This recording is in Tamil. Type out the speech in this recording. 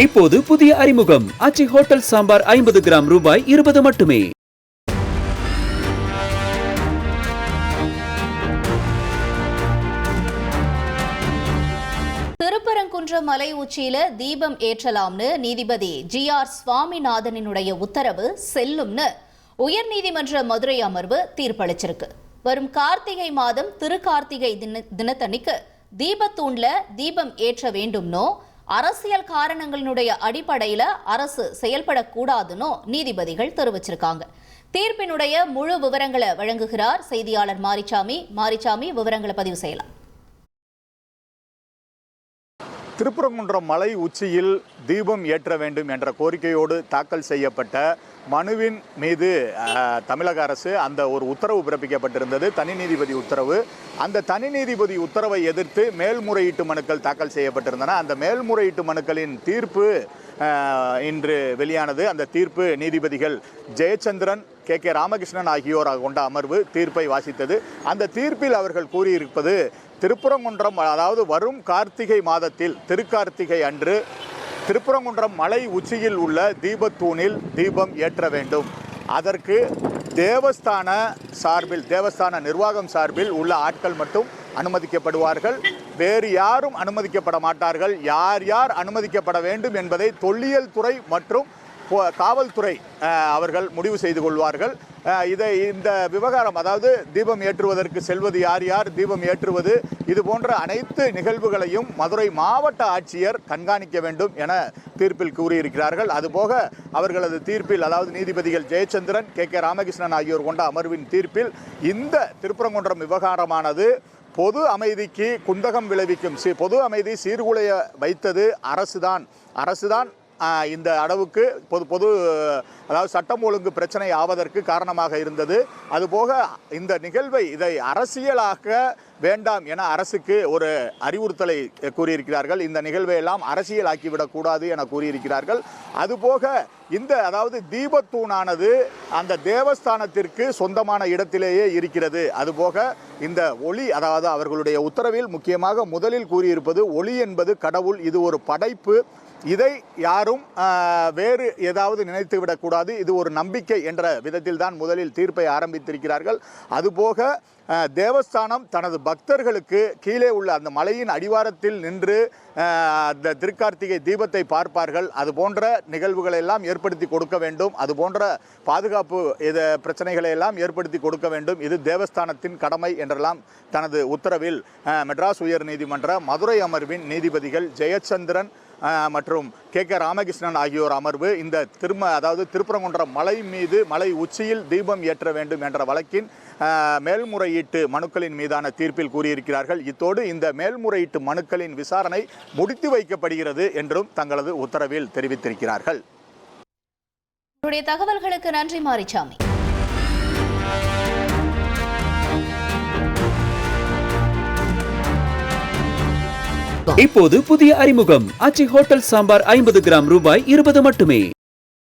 இப்போது புதிய அறிமுகம் ஆச்சி ஹோட்டல் சாம்பார் 50 கிராம் ரூபாய் 20 மட்டுமே. திருப்பரங்குன்றம் மலை உச்சியில தீபம் ஏற்றலாம்னு நீதிபதி ஜி.ஆர். சுவாமிநாதனினுடைய உத்தரவு செல்லும்னு உயர்நீதிமன்ற மதுரை அமர்வு தீர்ப்பளிச்சிருக்கு. வரும் கார்த்திகை மாதம் திருக்கார்த்திகை தினத்தன்னைக்கு தீபத்தூண்ல தீபம் ஏற்ற வேண்டும்னோ அரசியல் காரணங்களினுடைய அடிப்படையில அரசு செயல்படக்கூடாதுன்னு நீதிபதிகள் தெரிவிச்சிருக்காங்க. தீர்ப்பினுடைய முழு விவரங்களை வழங்குகிறார் செய்தியாளர் மாரிச்சாமி. விவரங்களை பதிவு செய்யலாம். திருப்பரங்குன்றம் மலை உச்சியில் தீபம் ஏற்ற வேண்டும் என்ற கோரிக்கையோடு தாக்கல் செய்யப்பட்ட மனுவின் மீது தமிழக அரசு அந்த ஒரு உத்தரவு பிறப்பிக்கப்பட்டிருந்தது, தனி நீதிபதி உத்தரவு. அந்த தனி நீதிபதி உத்தரவை எதிர்த்து மேல்முறையீட்டு மனுக்கள் தாக்கல் செய்யப்பட்டிருந்தன. அந்த மேல்முறையீட்டு மனுக்களின் தீர்ப்பு இன்று வெளியானது. அந்த தீர்ப்பு நீதிபதிகள் ஜெயச்சந்திரன், கே ராமகிருஷ்ணன் ஆகியோர் கொண்ட அமர்வு தீர்ப்பை வாசித்தது. அந்த தீர்ப்பில் அவர்கள் கூறியிருப்பது, திருப்பரங்குன்றம் அதாவது வரும் கார்த்திகை மாதத்தில் திருக்கார்த்திகை அன்று திருப்பரங்குன்றம் மலை உச்சியில் உள்ள தீபத்தூணில் தீபம் ஏற்ற வேண்டும். அதற்கு தேவஸ்தான நிர்வாகம் சார்பில் உள்ள ஆட்கள் மட்டும் அனுமதிக்கப்படுவார்கள். வேறு யாரும் அனுமதிக்கப்பட மாட்டார்கள். யார் அனுமதிக்கப்பட வேண்டும் என்பதை தொல்லியல் துறை மற்றும் காவல்துறை அவர்கள் முடிவு செய்து கொள்வார்கள். இந்த விவகாரம், அதாவது தீபம் ஏற்றுவதற்கு செல்வது யார் தீபம் ஏற்றுவது, இது போன்ற அனைத்து நிகழ்வுகளையும் மதுரை மாவட்ட ஆட்சியர் கண்காணிக்க வேண்டும் என தீர்ப்பில் கூறியிருக்கிறார்கள். அதுபோக அவர்களது தீர்ப்பில், அதாவது நீதிபதிகள் ஜெயச்சந்திரன், கே ராமகிருஷ்ணன் ஆகியோர் கொண்ட அமர்வின் தீர்ப்பில் இந்த திருப்பரங்குன்றம் விவகாரமானது பொது அமைதிக்கு குந்தகம் விளைவிக்கும், பொது அமைதி சீர்குலைய வைத்தது அரசுதான் இந்த அளவுக்கு அதாவது சட்டம் ஒழுங்கு பிரச்சனை ஆவதற்கு காரணமாக இருந்தது. அதுபோக இந்த நிகழ்வை இதை அரசியலாக்க வேண்டாம் என அரசுக்கு ஒரு அறிவுறுத்தலை கூறியிருக்கிறார்கள். இந்த நிகழ்வை எல்லாம் அரசியலாக்கிவிடக்கூடாது என கூறியிருக்கிறார்கள். அதுபோக அதாவது தீபத்தூணானது அந்த தேவஸ்தானத்திற்கு சொந்தமான இடத்திலேயே இருக்கிறது. அதுபோக இந்த ஒளி, அதாவது அவர்களுடைய உத்தரவில் முக்கியமாக முதலில் கூறியிருப்பது, ஒளி என்பது கடவுள், இது ஒரு படைப்பு, இதை யாரும் வேறு ஏதாவது நினைத்து விடக்கூடாது, இது ஒரு நம்பிக்கை என்ற விதத்தில் தான் முதலில் தீர்ப்பை ஆரம்பித்திருக்கிறார்கள். அதுபோக தேவஸ்தானம் தனது பக்தர்களுக்கு கீழே உள்ள அந்த மலையின் அடிவாரத்தில் நின்று அந்த திருக்கார்த்திகை தீபத்தை பார்ப்பார்கள். அது போன்ற நிகழ்வுகளை எல்லாம் ஏற்படுத்தி கொடுக்க வேண்டும். அது போன்ற பாதுகாப்பு பிரச்சனைகளை எல்லாம் ஏற்படுத்தி கொடுக்க வேண்டும். இது தேவஸ்தானத்தின் கடமை என்றெல்லாம் தனது உத்தரவில் மெட்ராஸ் உயர் நீதிமன்ற மதுரை அமர்வின் நீதிபதிகள் ஜெயச்சந்திரன் மற்றும் கே ராமகிருஷ்ணன் ஆகியோர் அமர்வு இந்த திருப்பரங்குன்றம் மலை உச்சியில் தீபம் ஏற்ற வேண்டும் என்ற வழக்கின் மேல்முறையீட்டு மனுக்களின் மீதான தீர்ப்பில் கூறியிருக்கிறார்கள். இத்தோடு இந்த மேல்முறையீட்டு மனுக்களின் விசாரணை முடித்து வைக்கப்படுகிறது என்றும் தங்களது உத்தரவில் தெரிவித்திருக்கிறார்கள். தகவல்களுக்கு நன்றி மாரிச்சாமி. இப்போது புதிய அறிமுகம் ஆச்சி ஹோட்டல் சாம்பார் 50 கிராம் ரூபாய் 20 மட்டுமே.